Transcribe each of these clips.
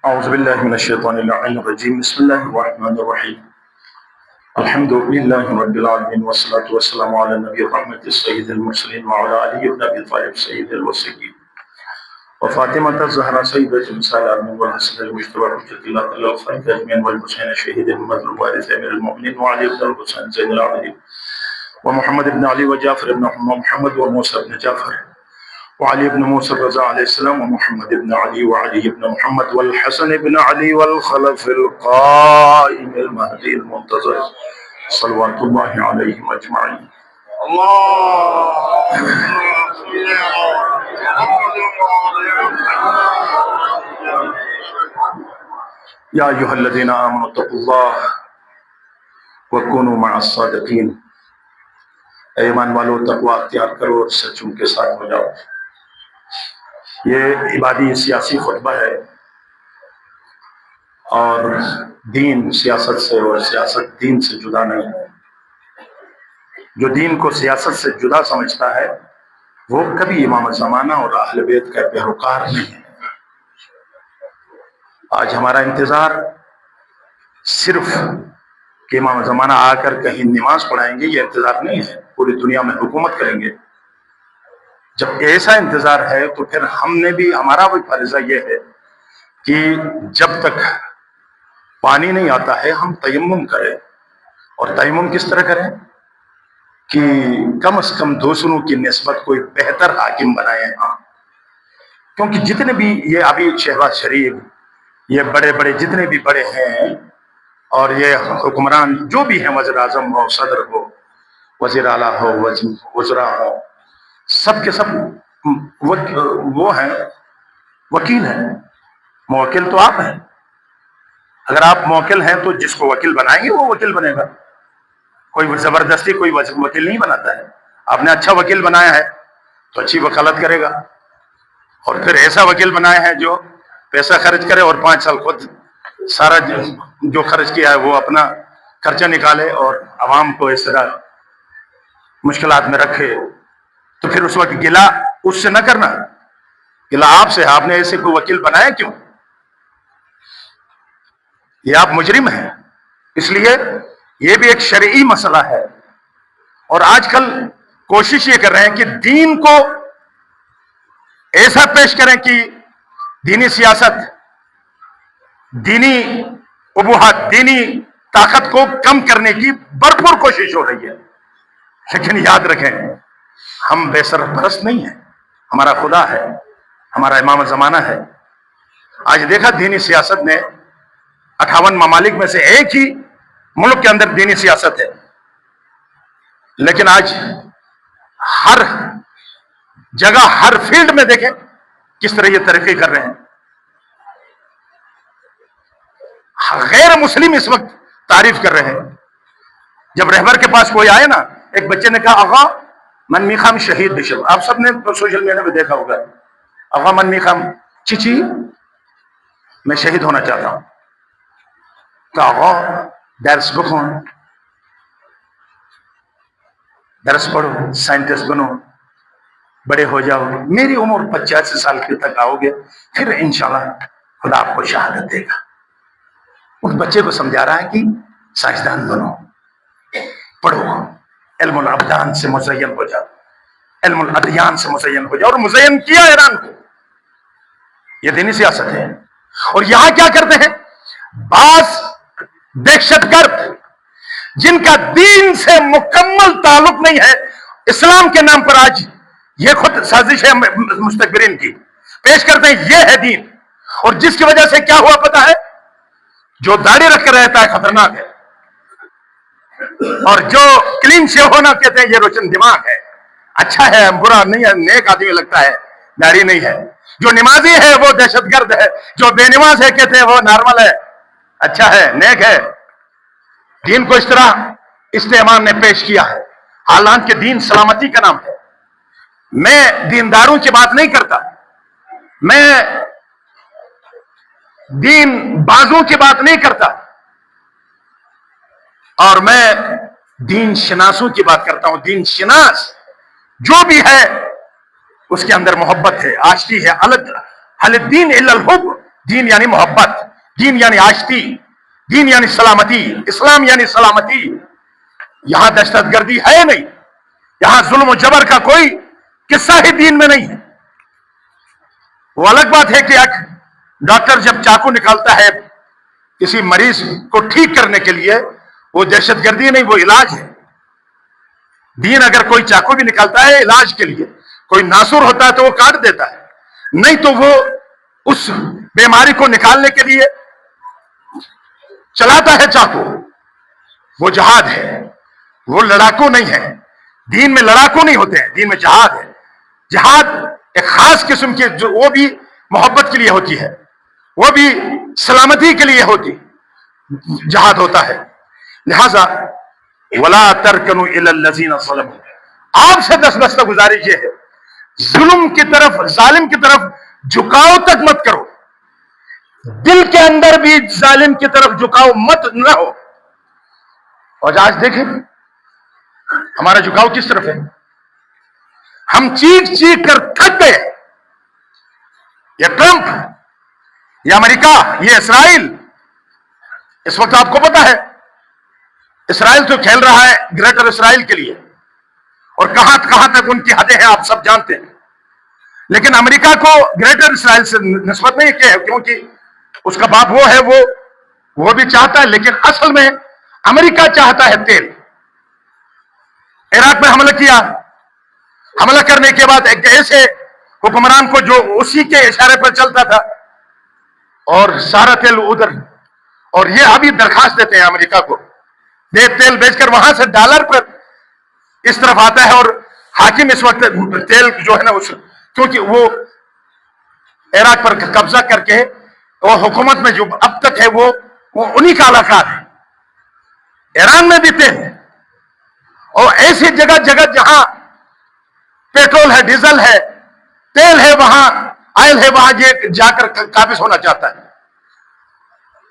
أعوذ بالله من الشيطان اللعين الرجيم. بسم الله الرحمن الرحيم. الحمد لله رب العالمين والصلاة والسلام على النبي الرحمة السيد المرسلين وعلى علي بن أبي طالب سيد الوصيين وفاطمة الزهراء سيدة النساء العالمين والحسن المجتبى حجة الله تعالى الخلق أجمعين والحسين الشهيد المظلوم الوارث أمير المؤمنين وعلي بن الحسين زين العابدين ومحمد بن علي وجعفر بن محمد وموسى بن جعفر وعلي بن موسى الرضا عليه السلام ومحمد بن علي وعلي بن محمد والحسن بن علي والخلف القائم المهدي المنتظر صلوات الله عليهم أجمعين. يا أيها الذين آمنوا اتقوا الله وكونوا مع الصادقين. اے ایمان والو تقوی اختیار کرو اور سچوں کے ساتھ ہو جاؤ. یہ عبادی سیاسی خطبہ ہے اور دین سیاست سے اور سیاست دین سے جدا نہیں ہے. جو دین کو سیاست سے جدا سمجھتا ہے وہ کبھی امام زمانہ اور اہل بیت کا پیروکار نہیں ہے. آج ہمارا انتظار صرف کہ امام زمانہ آ کر کہیں نماز پڑھائیں گے یہ انتظار نہیں ہے. پوری دنیا میں حکومت کریں گے. جب ایسا انتظار ہے تو پھر ہمارا بھی فریضہ یہ ہے کہ جب تک پانی نہیں آتا ہے ہم تیمم کریں. اور تیمم کس طرح کریں کہ کم از کم دوسروں کی نسبت کوئی بہتر حاکم بنائیں. کیونکہ جتنے بھی یہ ابھی شہباز شریف یہ بڑے بڑے جتنے بھی بڑے ہیں اور یہ حکمران جو بھی ہیں وزیر اعظم ہو صدر ہو وزیر اعلیٰ ہو وزراء ہو سب کے سب وہ ہیں وکیل ہیں. موکل تو آپ ہیں. اگر آپ موکل ہیں تو جس کو وکیل بنائیں گے وہ وکیل بنے گا. کوئی زبردستی کوئی وکیل نہیں بناتا ہے. آپ نے اچھا وکیل بنایا ہے تو اچھی وکالت کرے گا. اور پھر ایسا وکیل بنایا ہے جو پیسہ خرچ کرے اور 5 سال خود سارا جو خرچ کیا ہے وہ اپنا خرچہ نکالے اور عوام کو اس طرح مشکلات میں رکھے. تو پھر اس وقت گلہ اس سے نہ کرنا. گلہ آپ سے. آپ نے ایسے کوئی وکیل بنایا کیوں؟ یہ آپ مجرم ہیں. اس لیے یہ بھی ایک شرعی مسئلہ ہے. اور آج کل کوشش یہ کر رہے ہیں کہ دین کو ایسا پیش کریں کہ دینی سیاست دینی ابوہات دینی طاقت کو کم کرنے کی بھرپور کوشش ہو رہی ہے. لیکن یاد رکھیں ہم بے سرپرست نہیں ہیں. ہمارا خدا ہے. ہمارا امام زمانہ ہے. آج دیکھا دینی سیاست نے 58 ممالک میں سے ایک ہی ملک کے اندر دینی سیاست ہے. لیکن آج ہر جگہ ہر فیلڈ میں دیکھیں کس طرح یہ ترقی کر رہے ہیں. غیر مسلم اس وقت تعریف کر رہے ہیں. جب رہبر کے پاس کوئی آئے نا ایک بچے نے کہا آغا من میخام شہید بشو. آپ سب نے سوشل میڈیا میں دیکھا ہوگا. آغا من میخام چیچی میں شہید ہونا چاہتا ہوں. تو آغا درس بخو درس پڑھو سائنٹسٹ بنو بڑے ہو جاؤ. میری عمر 85 سال کے تک آؤ گے پھر انشاءاللہ خدا آپ کو شہادت دے گا. اس بچے کو سمجھا رہا ہے کہ سائنسدان بنو پڑھو علم الابدان سے مزین ہو جاؤ علم الادیان سے مزین ہو جاؤ. اور مزین کیا ایران کو. یہ دینی سیاست ہے. اور یہاں کیا کرتے ہیں بعض دہشت گرد جن کا دین سے مکمل تعلق نہیں ہے اسلام کے نام پر آج یہ خود سازش ہے مستکبرین کی پیش کرتے ہیں یہ ہے دین. اور جس کی وجہ سے کیا ہوا پتا ہے جو داڑھی رکھ کر رہتا ہے خطرناک ہے. اور جو کلین شیو ہونا کہتے ہیں یہ روشن دماغ ہے. اچھا ہے برا نہیں ہے نیک آدمی لگتا ہے داڑھی نہیں ہے. جو نمازی ہے وہ دہشت گرد ہے. جو بے نماز ہے کہتے ہیں وہ نارمل ہے اچھا ہے نیک ہے. دین کو اس طرح استعمال نے پیش کیا ہے. حالانکہ دین سلامتی کا نام ہے. میں دینداروں کی بات نہیں کرتا. میں دین بازوں کی بات نہیں کرتا. اور میں دین شناسوں کی بات کرتا ہوں. دین شناس جو بھی ہے اس کے اندر محبت ہے عاشقی ہے. حل الدین الا الحب. دین یعنی محبت، دین یعنی آشتی، دین یعنی سلامتی، اسلام یعنی سلامتی. یہاں دہشت گردی ہے نہیں، یہاں ظلم و جبر کا کوئی قصہ ہی دین میں نہیں ہے. وہ الگ بات ہے کہ ایک ڈاکٹر جب چاقو نکالتا ہے کسی مریض کو ٹھیک کرنے کے لیے، وہ دہشت گردی نہیں، وہ علاج ہے. دین اگر کوئی چاقو بھی نکالتا ہے علاج کے لیے، کوئی ناسور ہوتا ہے تو وہ کاٹ دیتا ہے، نہیں تو وہ اس بیماری کو نکالنے کے لیے چلاتا ہے چاقو. وہ جہاد ہے، وہ لڑاکو نہیں ہے. دین میں لڑاکو نہیں ہوتے ہیں، دین میں جہاد ہے. جہاد ایک خاص قسم کی، جو وہ بھی محبت کے لیے ہوتی ہے، وہ بھی سلامتی کے لیے ہوتی جہاد ہوتا ہے. لہذا ولا ترکنوا الی الذین ظلموا، آپ سے دست گزارش یہ ہے ظلم کی طرف، ظالم کی طرف جھکاؤ تک مت کرو. دل کے اندر بھی ظالم کی طرف جھکاؤ مت نہ ہو. اور آج دیکھیں ہمارا جھکاؤ کس طرف ہے. ہم چیخ چیخ کر تھک گئے. یہ ٹرمپ، یہ امریکہ، یہ اسرائیل. اس وقت آپ کو پتا ہے اسرائیل تو کھیل رہا ہے گریٹر اسرائیل کے لیے، اور کہاں کہاں تک ان کی حدیں ہیں آپ سب جانتے ہیں. لیکن امریکہ کو گریٹر اسرائیل سے نسبت نہیں کہ کیونکہ اس کا باپ وہ ہے، وہ بھی چاہتا ہے، لیکن اصل میں امریکہ چاہتا ہے تیل. عراق میں حملہ کیا، حملہ کرنے کے بعد ایک ایسے حکمران کو جو اسی کے اشارے پر چلتا تھا، اور سارا تیل ادھر. اور یہ ابھی درخواست دیتے ہیں امریکہ کو، تیل بیچ کر وہاں سے ڈالر پر اس طرف آتا ہے. اور حاکم اس وقت تیل جو ہے نا کیونکہ وہ عراق پر قبضہ کر کے وہ حکومت میں جو اب تک ہے وہ انہی کا علاقہ ہے. ایران میں بھی تیل ہے، اور ایسی جگہ جگہ جہاں پیٹرول ہے، ڈیزل ہے، تیل ہے، وہاں آئل ہے، وہاں یہ جا کر قابض ہونا چاہتا ہے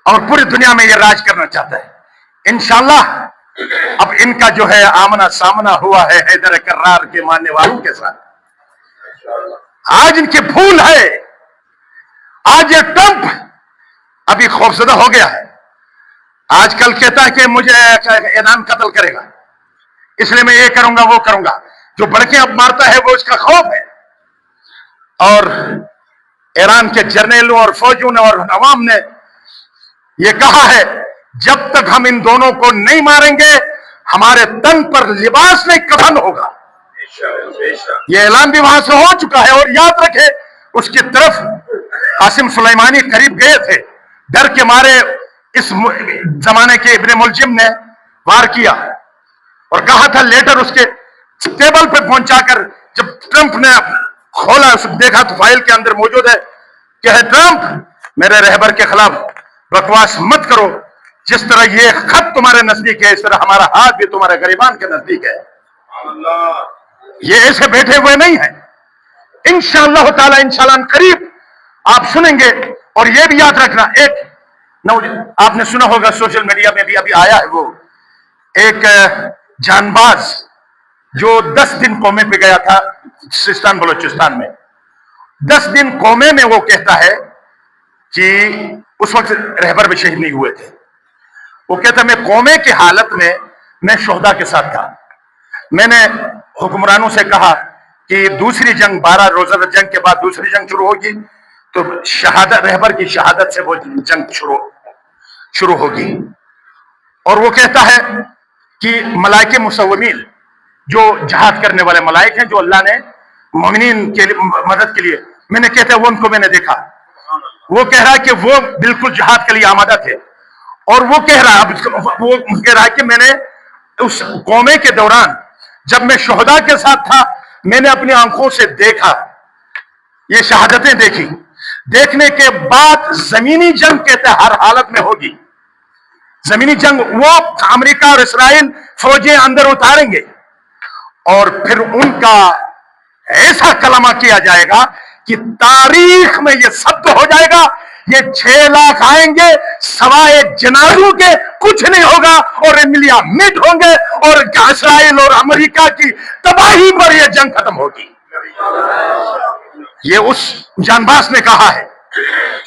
اور پوری دنیا میں یہ راج کرنا چاہتا ہے. انشاءاللہ اب ان کا جو ہے آمنا سامنا ہوا ہے حیدر کرار کے ماننے والوں کے ساتھ. آج ان کی بھول ہے. آج یہ ٹرمپ ابھی خوفزدہ ہو گیا ہے. آج کل کہتا ہے کہ مجھے ایران قتل کرے گا، اس لیے میں یہ کروں گا وہ کروں گا. جو بڑکیں اب مارتا ہے وہ اس کا خوف ہے. اور ایران کے جرنیلوں اور فوجیوں نے اور عوام نے یہ کہا ہے جب تک ہم ان دونوں کو نہیں ماریں گے ہمارے تن پر لباس نہیں کفن ہوگا. یہ اعلان بھی وہاں سے ہو چکا ہے. اور یاد رکھے اس کی طرف قاسم سلیمانی قریب گئے تھے، ڈر کے مارے اس زمانے کے ابن ملجم نے وار کیا اور کہا تھا لیٹر اس کے ٹیبل پہ پہنچا کر جب ٹرمپ نے کھولا دیکھا تو فائل کے اندر موجود ہے کہ ہے ٹرمپ میرے رہبر کے خلاف بکواس مت کرو. جس طرح یہ خط تمہارے نزدیک ہے اس طرح ہمارا ہاتھ بھی تمہارے غریبان کے نزدیک ہے. یہ ایسے بیٹھے ہوئے نہیں ہیں. انشاءاللہ تعالی انشاءاللہ قریب آپ سنیں گے. اور یہ بھی یاد رکھنا، ایک آپ نے سنا ہوگا سوشل میڈیا میں بھی ابھی آیا ہے، وہ ایک جان باز جو 10 دن قومے پہ گیا تھا سیستان بلوچستان میں. 10 دن قومے میں وہ کہتا ہے کہ اس وقت رہبر بھی شہید نہیں ہوئے تھے. وہ کہتا ہے میں قومے کی حالت میں شہداء کے ساتھ تھا. میں نے حکمرانوں سے کہا کہ دوسری جنگ 12 روزہ جنگ کے بعد دوسری جنگ شروع ہوگی تو شہادت رہبر کی شہادت سے وہ جنگ شروع ہوگی. اور وہ کہتا ہے کہ ملائکے مسومین جو جہاد کرنے والے ملائک ہیں جو اللہ نے مومنین کے مدد کے لیے، میں نے کہتا ہے وہ ان کو میں نے دیکھا. وہ کہہ رہا ہے کہ وہ بالکل جہاد کے لیے آمادہ تھے. اور وہ کہہ رہا ہے کہ میں نے اس قومے کے دوران جب میں شہداء کے ساتھ تھا میں نے اپنی آنکھوں سے دیکھا، یہ شہادتیں دیکھی. دیکھنے کے بعد زمینی جنگ کہتے ہیں ہر حالت میں ہوگی. زمینی جنگ وہ امریکہ اور اسرائیل فوجیں اندر اتاریں گے اور پھر ان کا ایسا کلمہ کیا جائے گا کہ تاریخ میں یہ ثبت ہو جائے گا. یہ 6 لاکھ آئیں گے سوائے جنازوں کے کچھ نہیں ہوگا اور ملیا مٹ ہوں گے اور اسرائیل اور امریکہ کی تباہی پر یہ جنگ ختم ہوگی. یہ اس جانباز نے کہا ہے.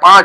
5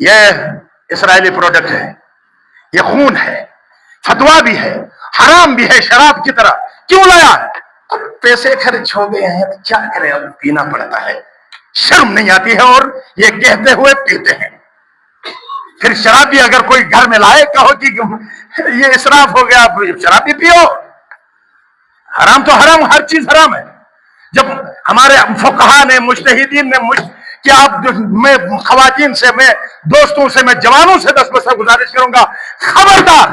یہ اسرائیلی پروڈکٹ ہے، یہ خون ہے، فتوا بھی ہے، حرام بھی ہے شراب کی طرح. کیوں لایا؟ اب پیسے خرچ ہو گئے ہیں تو کیا کرے، اب پینا پڑتا ہے. شرم نہیں آتی ہے اور یہ کہتے ہوئے پیتے ہیں. پھر شراب بھی اگر کوئی گھر میں لائے، کہو کہ یہ اسراف ہو گیا، شراب بھی پیو. حرام تو حرام، ہر چیز حرام ہے. جب ہمارے فقہا نے، مجتہدین نے کہ آپ، میں خواتین سے، میں دوستوں سے، میں جوانوں سے 10 بس گزارش کروں گا، خبردار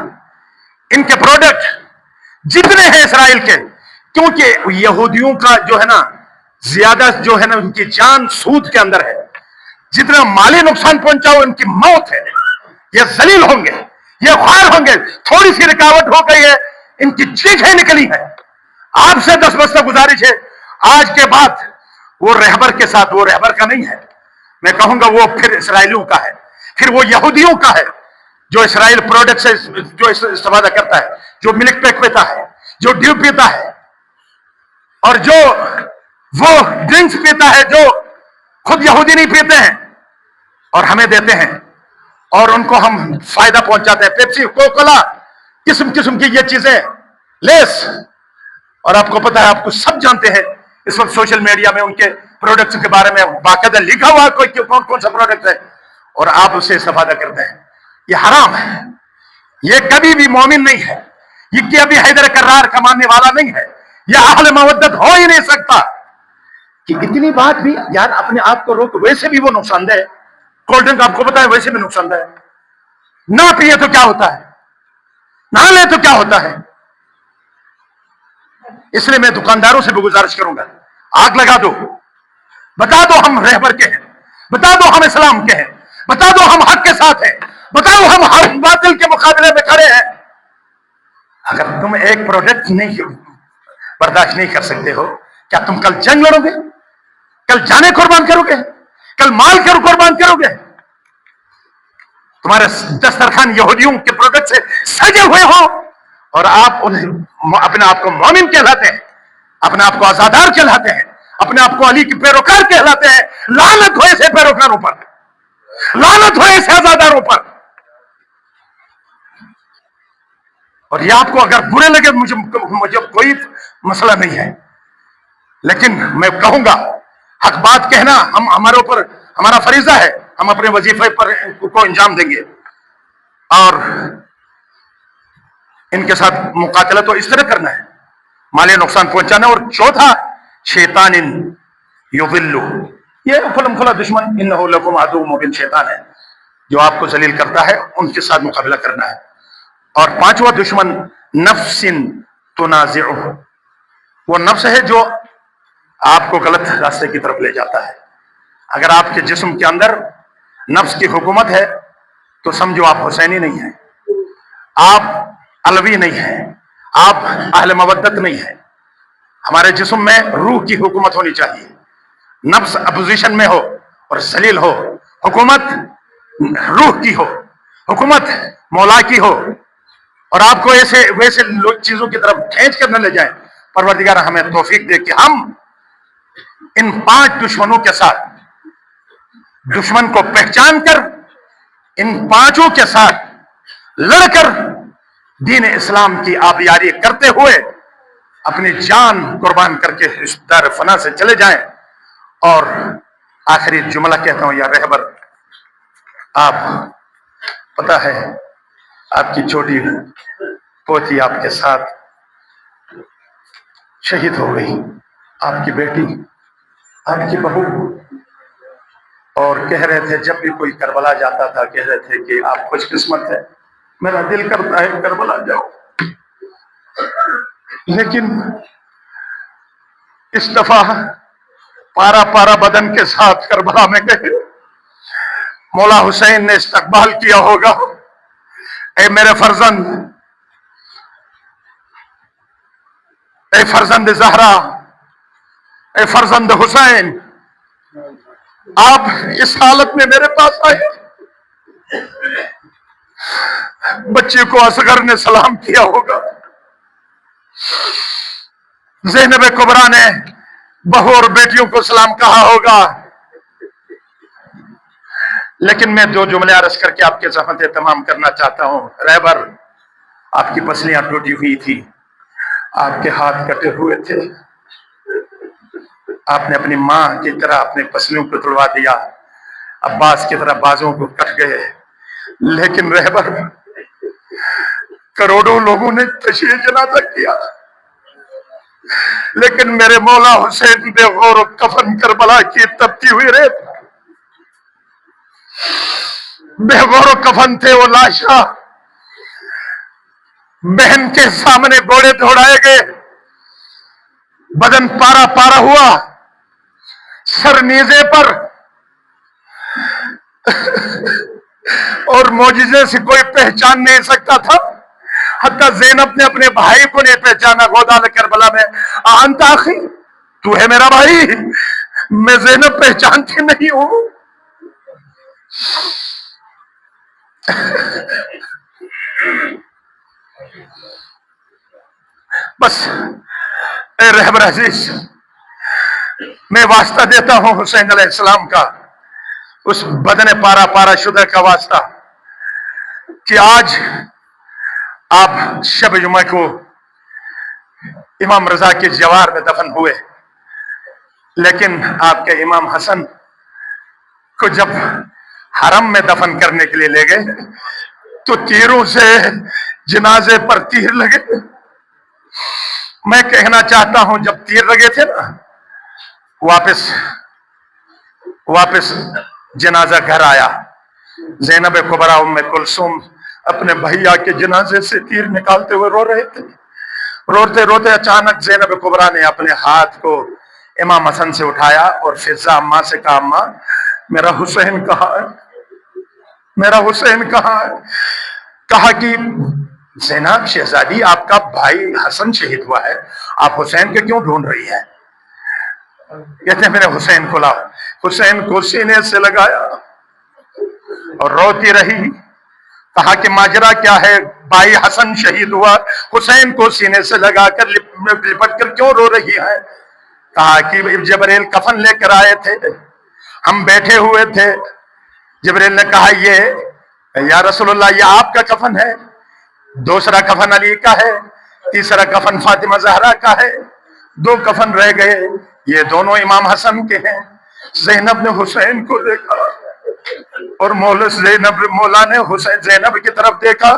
ان کے پروڈکٹ جتنے ہیں اسرائیل کے، کیونکہ یہودیوں کا جو ہے نا زیادہ جو ہے نا ان کی جان سود کے اندر ہے. جتنا مالی نقصان پہنچاؤ ان کی موت ہے. یہ ذلیل ہوں گے، یہ خوار ہوں گے. تھوڑی سی رکاوٹ ہو گئی ہے، ان کی چیخیں نکلی ہیں. آپ سے 10 بس گزارش ہے، آج کے بعد وہ رہبر کے ساتھ، وہ رہبر کا نہیں ہے، میں کہوں گا وہ پھر اسرائیلیوں کا ہے، پھر وہ یہودیوں کا ہے جو اسرائیل پروڈکٹ سے جو استفادہ کرتا ہے، جو ملک پیک پیتا ہے، جو ڈیو پیتا ہے، اور جو وہ ڈرنکس پیتا ہے جو خود یہودی نہیں پیتے ہیں اور ہمیں دیتے ہیں، اور ان کو ہم فائدہ پہنچاتے ہیں. پیپسی، کوکولا، قسم قسم کی یہ چیزیں، لیس. اور آپ کو پتا ہے، آپ کو سب جانتے ہیں اس وقت سوشل میڈیا میں ان کے پروڈکٹس کے بارے میں باقاعدہ لکھا ہوا کوئی کون کون سا پروڈکٹ ہے، اور آپ اسے استفادہ کرتے ہیں. یہ حرام ہے. یہ کبھی بھی مومن نہیں ہے، یہ کبھی حیدر کرار کا ماننے والا نہیں ہے، یہ اہل مودت ہو ہی نہیں سکتا. کہ اتنی بات بھی یار اپنے آپ کو روک. ویسے بھی وہ نقصان دہ ہے. کولڈ ڈرنک آپ کو پتا ہے ویسے بھی نقصان دہ ہے. نہ پیے تو کیا ہوتا ہے، نہ لے تو کیا ہوتا ہے. اس لیے میں دکانداروں سے بھی گزارش کروں گا، آگ لگا دو، بتا دو ہم رہبر کے ہیں، بتا دو ہم اسلام کے ہیں، بتا دو ہم حق کے ساتھ ہیں، بتاؤ ہم حق باطل کے مقابلے میں کھڑے ہیں. اگر تم ایک پروڈکٹ نہیں برداشت نہیں کر سکتے ہو، کیا تم کل جنگ لڑو گے؟ کل جانے قربان کرو گے؟ کل مال کر قربان کرو گے؟ تمہارے دسترخوان یہودیوں کے پروڈکٹ سے سجے ہوئے ہو اور آپ اپنے آپ کو مومن کہلاتے ہیں، اپنے آپ کو آزادار کہلاتے ہیں، اپنے آپ کو علی کے پیروکار کہلاتے ہیں. لعنت ہو ایسے پیروکاروں پر، لعنت ہو ایسے آزاداروں پر. اور یہ آپ کو اگر برے لگے، مجھے کوئی مسئلہ نہیں ہے، لیکن میں کہوں گا حق بات کہنا ہمارے اوپر، ہمارا فریضہ ہے. ہم اپنے وظیفے پر کو انجام دیں گے اور ان کے ساتھ مقاتلہ تو اس طرح کرنا ہے، مالی نقصان پہنچانا. اور چوتھا، شیطان یضل، یہ کھلم کھلا دشمن، انہ لکم عدو مبین شیطان ہے جو آپ کو ذلیل کرتا ہے، ان کے ساتھ مقابلہ کرنا ہے. اور پانچواں دشمن نفس تنازعہ، وہ نفس ہے جو آپ کو غلط راستے کی طرف لے جاتا ہے. اگر آپ کے جسم کے اندر نفس کی حکومت ہے تو سمجھو آپ حسینی نہیں ہیں، آپ علوی نہیں ہیں، آپ اہل مودت نہیں ہیں. ہمارے جسم میں روح کی حکومت ہونی چاہیے. نفس اپوزیشن میں ہو اور ذلیل ہو، حکومت روح کی ہو، حکومت مولا کی ہو، اور آپ کو ایسے ویسے چیزوں کی طرف کھینچ کر نہ لے جائیں. پروردگار ہمیں توفیق دے کہ ہم ان 5 دشمنوں کے ساتھ، دشمن کو پہچان کر ان 5 کے ساتھ لڑ کر دین اسلام کی آبیاری کرتے ہوئے اپنی جان قربان کر کے اس دار فنا سے چلے جائیں. اور آخری جملہ کہتا ہوں، یا رہبر، آپ پتہ ہے آپ کی چھوٹی پوتی آپ کے ساتھ شہید ہو گئی، آپ کی بیٹی، آپ کی بہو، اور کہہ رہے تھے جب بھی کوئی کربلا جاتا تھا کہہ رہے تھے کہ آپ خوش قسمت ہے، میرا دل کرتا ہے کربلا جاؤ. لیکن اس دفعہ پارا پارا بدن کے ساتھ کربلا میں گئے. مولا حسین نے استقبال کیا ہوگا، اے میرے فرزند، اے فرزند زہرا، اے فرزند حسین، آپ اس حالت میں میرے پاس آئے. بچے کو اصغر نے سلام کیا ہوگا، زینب کبریٰ نے بہو اور بیٹیوں کو سلام کہا ہوگا، لیکن میں دو جملے عرض کر کے آپ کے زحمت تمام کرنا چاہتا ہوں. رہبر، آپ کی پسلیاں ٹوٹی ہوئی تھی، آپ کے ہاتھ کٹے ہوئے تھے، آپ نے اپنی ماں کی طرح اپنے پسلیوں کو توڑوا دیا، عباس کی طرح بازوں کو کٹ گئے. لیکن رہبر، کروڑوں لوگوں نے تشییع جنازہ کیا، لیکن میرے مولا حسین بے غور و کفن کربلا کی تپتی ہوئی ریت، بے غور و کفن تھے وہ لاشاں. بہن کے سامنے گھوڑے دوڑائے گئے، بدن پارا پارا ہوا، سر نیزے پر، اور معجزے سے کوئی پہچان نہیں سکتا تھا. حتیٰ زینب نے اپنے بھائی کو نہیں پہچانا. گودال کربلا میں، انت اخی، تو ہے میرا بھائی؟ میں زینب پہچانتی نہیں ہوں. بس اے رہبر عزیز، میں واسطہ دیتا ہوں حسین علیہ السلام کا، اس بدن پارا پارا شدہ کا واسطہ، کہ آج آپ شب جمعہ کو امام رضا کے جوار میں دفن ہوئے، لیکن آپ کے امام حسن کو جب حرم میں دفن کرنے کے لیے لے گئے تو تیروں سے جنازے پر تیر لگے. میں کہنا چاہتا ہوں، جب تیر لگے تھے نا، واپس جنازہ گھر آیا. زینب کبریٰ ام کلثوم اپنے بھیا کے جنازے سے تیر نکالتے ہوئے رو رہے تھے. روتے روتے اچانک زینب کبریٰ نے اپنے ہاتھ کو امام حسن سے اٹھایا اور فضہ اماں سے کہا، اماں، میرا حسین کہاں ہے؟ میرا حسین کہاں ہے؟ کہا کہ زینب شہزادی، آپ کا بھائی حسن شہید ہوا ہے، آپ حسین کے کیوں ڈھونڈ رہی ہے؟ کہتے ہیں میرے حسین کو لاؤ. حسین کو سینے سے لگایا اور روتی رہی. کہا کہ ماجرا کیا ہے؟ بھائی حسن شہید ہوا، حسین کو سینے سے لگا کر لپٹ کر کیوں رو رہی ہے؟ کہا کہ جبریل کفن لے کر آئے تھے، ہم بیٹھے ہوئے تھے، جبریل نے کہا یہ یا رسول اللہ یہ آپ کا کفن ہے، دوسرا کفن علی کا ہے، تیسرا کفن فاطمہ زہرا کا ہے، 2 کفن رہ گئے، یہ دونوں امام حسن کے ہیں. زینب نے حسین کو دیکھا اور مولا نے حسین زینب کی طرف دیکھا.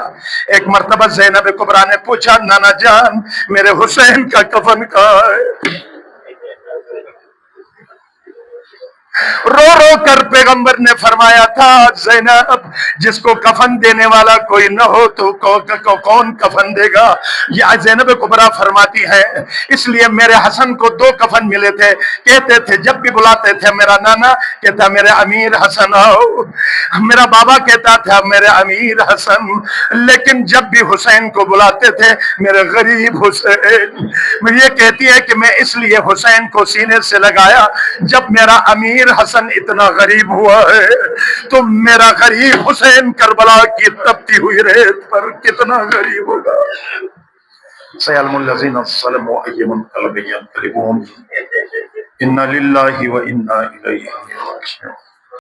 ایک مرتبہ زینب کبریٰ نے پوچھا، نانا جان میرے حسین کا کفن کہاں ہے؟ رو رو کر پیغمبر نے فرمایا تھا، زینب جس کو کفن دینے والا کوئی نہ ہو تو کون کفن دے گا؟ یہ زینب کبریٰ فرماتی ہے، اس لیے میرے حسن کو 2 کفن ملے تھے. کہتے تھے جب بھی بلاتے تھے میرا نانا کہتا میرے امیر حسن آؤ، میرا بابا کہتا تھا میرے امیر حسن، لیکن جب بھی حسین کو بلاتے تھے میرے غریب حسین. یہ کہتی ہے کہ میں اس لیے حسین کو سینے سے لگایا، جب میرا امیر حسن اتنا غریب ہوا ہے تو میرا غریب حسین کربلا کی تپتی ہوئی ریت پر کتنا غریب ہوگا. سيعلم الذين ظلموا أي منقلب ينقلبون إنا لله وإنا إليه راجعون.